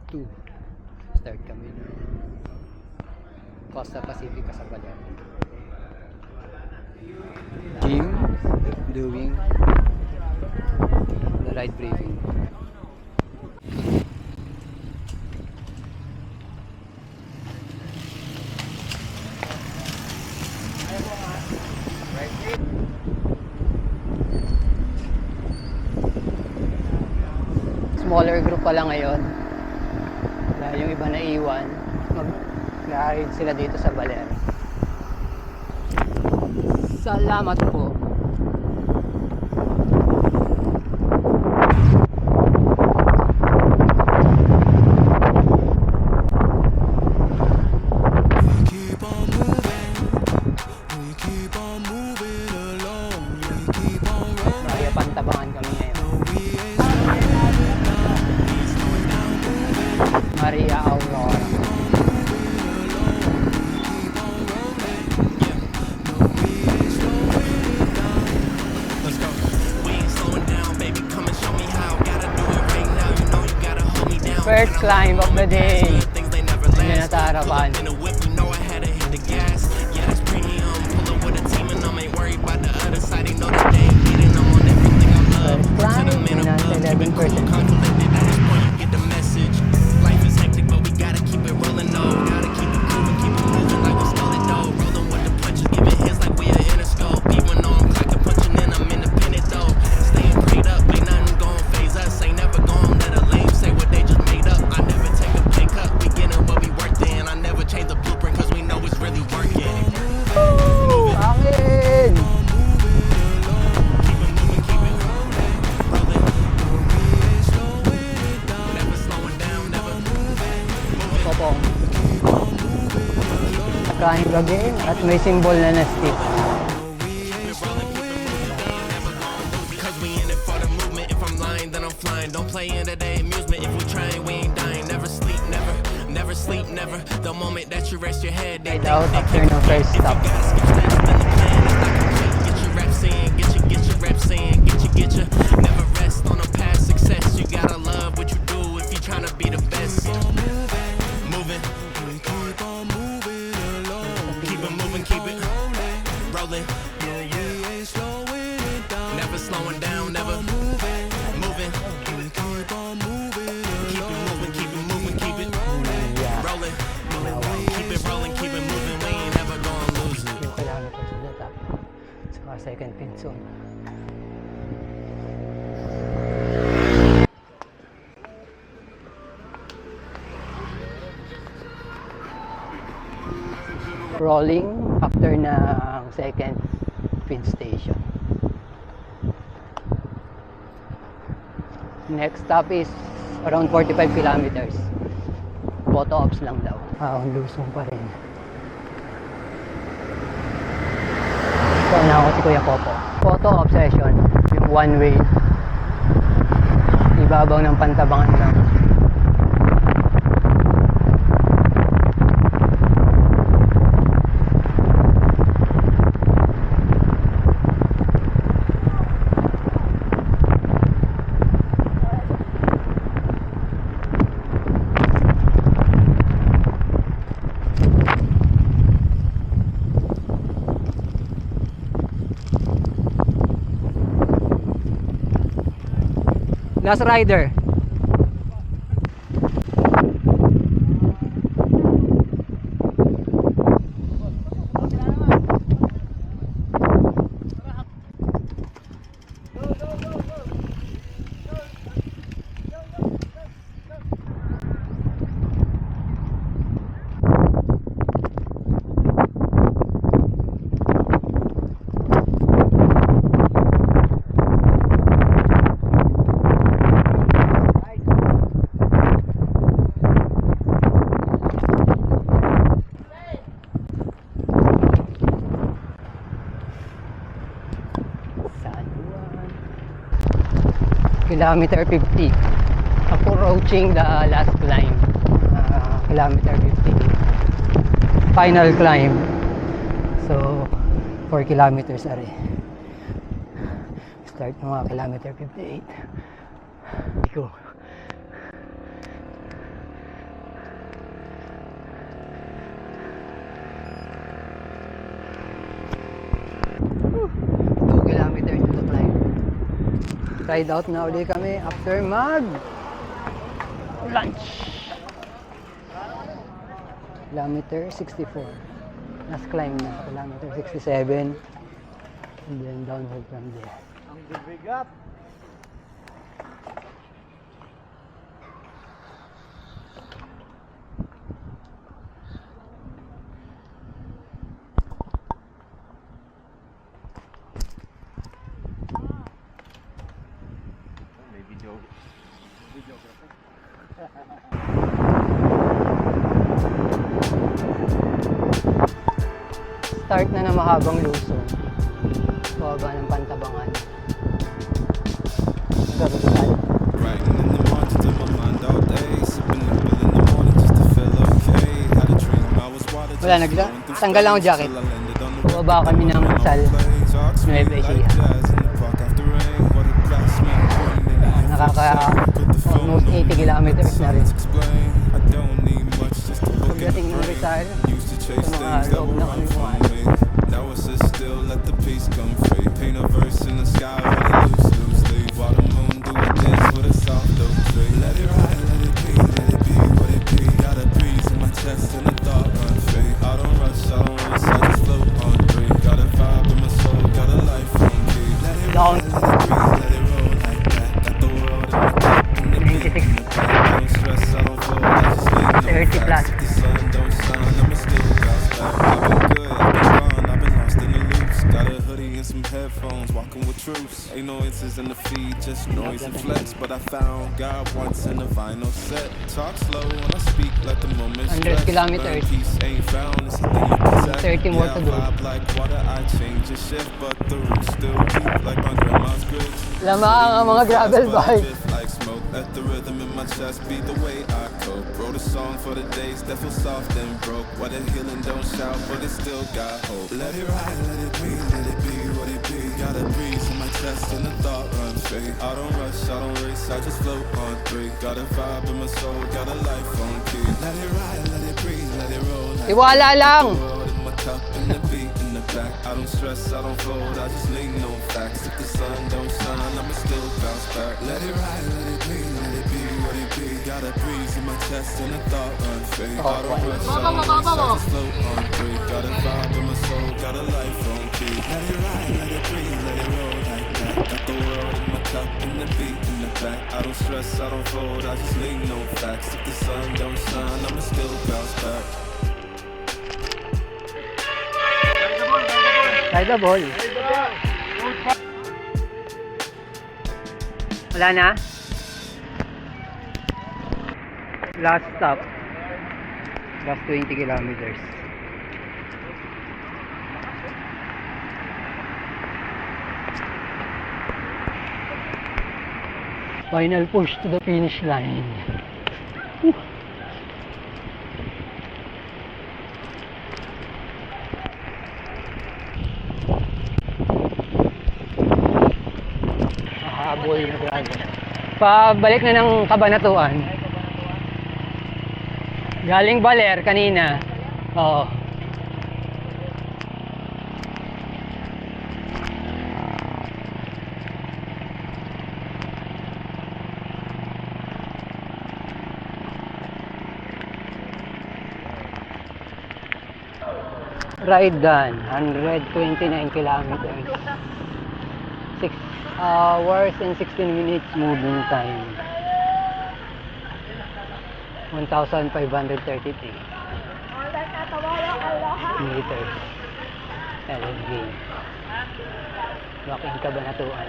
2. Start kami ng Costa Pacifica sa Baler. Jim doing the ride briefing. Smaller group pa lang ngayon. Dahil yung iba na iwan, mag-ride sila dito sa Baler. Salamat po. Kaya Pantabangan kami ngayon. Maria Aurora. First climb of the day. Hindi na sa harapan. First climb, nasa 11%. Climb again at may symbol na stick. Ride out after no first stop. Never rest on a past success. You gotta love what you do if you're trying to be the best. Moving. Keep it rolling. Never slowing down, never moving. Keep it moving, keep it moving, keep it rolling. Keep it rolling, keep it moving. We ain't never gonna lose it. Yung kilometers ulit saka second pin zone. Rolling after ng second feed station. Next stop is around 45 kilometers. Photo ops lang daw. Ang lusong pa rin. Ito na ako si Kuya Popo. Photo op session. Yung one way. Ibabaw ng Pantabangan lang. Last rider. Kilometer 50, approaching the last climb. Kilometer 50, final climb. So 4 kilometers are start ng mga kilometer 58. Go. Ride out na ulit kami after mag lunch. Kilometer 64. Last climb na, kilometer 67. And then downhill from there. Ang bibigat. May video. Start na mahabang lusong. Baba ng Pantabangan. Garutan. Writing in the margins of my mind all day. Sipping a pill in the morning just to feel okay. Had a dream I was water. Wala, tanggal lang ang jacket. Baba kami ng Sal. Nueva Ecija. Nakaka almost 80 kilometers na rin. Pagdating ng Rizal, sa mga loob na kami kumain. Now it's just still, let the peace come free. Paint a verse in the sky with a loose leaf. While the moon do a dance with a soft dope tree. Let it ride, let it be what it be. Got a breeze in my chest and a thought run free. I don't rush, I don't race, I just float on three. Got a vibe in my soul, got a life on key. Let it ride, let it breathe, let it roll like that. Got the world in my cup and the beat in the back. I don't stress, I don't fold, I just lean no 30 plus. facts. If the sun don't shine, I'ma still bounce back. I've been good, I've been gone, I've been lost in the loops. Got a hoodie and some headphones, walking with troops. Ain't no answers in the feed, just noise and flex. But I found God once in a vinyl set. Talk slow when I speak, let the moment 100 stretch. kilometers. Learn peace ain't found, it's a thing you possess. 30 more to go. I vibe like water, I change and shift, but the roots still deep like my grandma's grits. Lamang ang mga gravel bike. Like smoke, let the rhythm in my chest be the way I cope. Wrote a song for the days that feel soft and broke. What a healing, don't shout, but it still got hope. Let it ride, let it be, let it be what it be. Got a breeze in my chest and the thought run free. I don't rush, I don't race, I just float on three. Got a vibe in my soul, got a life on key. Let it ride, let it breathe, let it roll. Like Iwala lang! the world in my cup and the beat in the back. I don't stress, I don't fold, I just lean no facts. If the sun don't shine, I'ma still bounce back. Let it ride, let it breathe, let it be what it be. Got a breeze in my chest and a thought run free. I don't rush, I don't race, I just float on three. Got a vibe in my soul, got a life on key. Let it ride, let it breathe, let it roll like that. Got the world in my cup and the beat in the back. I don't stress, I don't fold, I just lean no facts. If the sun don't shine, I'ma still bounce back. Rideable. Wala na? Last stop. Last 20 kilometers. Final push to the finish line. Whew. Habol na grabe. Pabalik na ng Cabanatuan. Galing Baler kanina. Oo. Ride done. 129 kilometers. 6 hours and 16 minutes moving time. 1,533 meters. LG. Walking Cabanatuan.